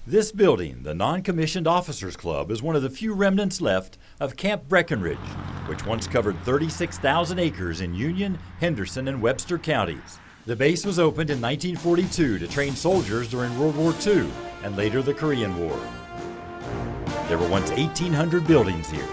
This building, the Non-Commissioned Officers Club, is one of the few remnants left of Camp Breckinridge, which once covered 36,000 acres in Union, Henderson, and Webster counties. The base was opened in 1942 to train soldiers during World War II and later the Korean War. There were once 1,800 buildings here.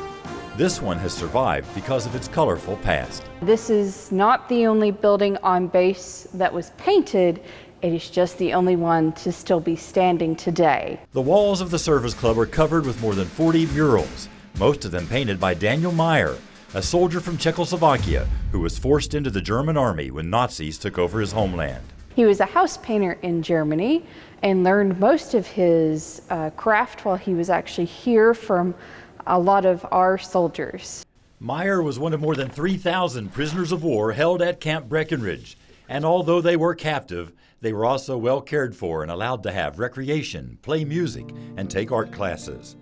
This one has survived because of its colorful past. This is not the only building on base that was painted. It is just the only one to still be standing today. The walls of the Service Club are covered with more than 40 murals, most of them painted by Daniel Meyer, a soldier from Czechoslovakia who was forced into the German army when Nazis took over his homeland. He was a house painter in Germany and learned most of his craft while he was actually here from a lot of our soldiers. Meyer was one of more than 3,000 prisoners of war held at Camp Breckinridge, and although they were captive, they were also well cared for and allowed to have recreation, play music, and take art classes.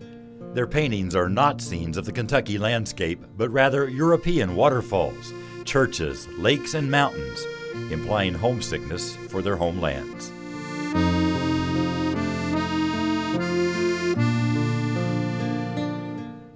Their paintings are not scenes of the Kentucky landscape, but rather European waterfalls, churches, lakes, and mountains, implying homesickness for their homelands.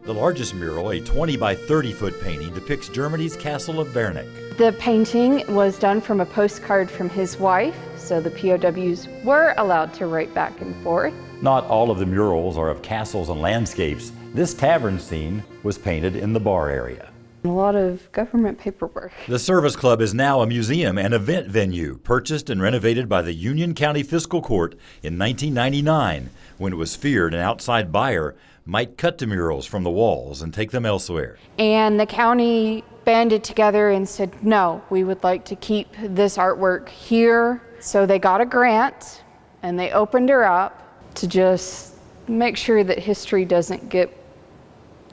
The largest mural, a 20 by 30 foot painting, depicts Germany's castle of Bernick. The painting was done from a postcard from his wife, so the POWs were allowed to write back and forth. Not all of the murals are of castles and landscapes. This tavern scene was painted in the bar area. A lot of government paperwork. The Service Club is now a museum and event venue, purchased and renovated by the Union County Fiscal Court in 1999, when it was feared an outside buyer might cut the murals from the walls and take them elsewhere. And the county banded together and said, no, we would like to keep this artwork here. So they got a grant and they opened her up to just make sure that history doesn't get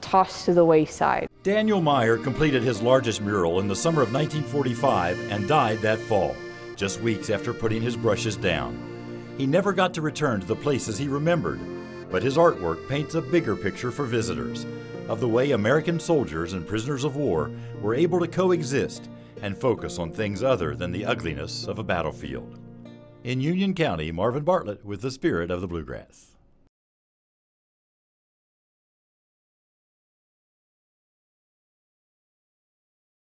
tossed to the wayside. Daniel Meyer completed his largest mural in the summer of 1945 and died that fall, just weeks after putting his brushes down. He never got to return to the places he remembered, but his artwork paints a bigger picture for visitors of the way American soldiers and prisoners of war were able to coexist and focus on things other than the ugliness of a battlefield. In Union County, Marvin Bartlett with the Spirit of the Bluegrass.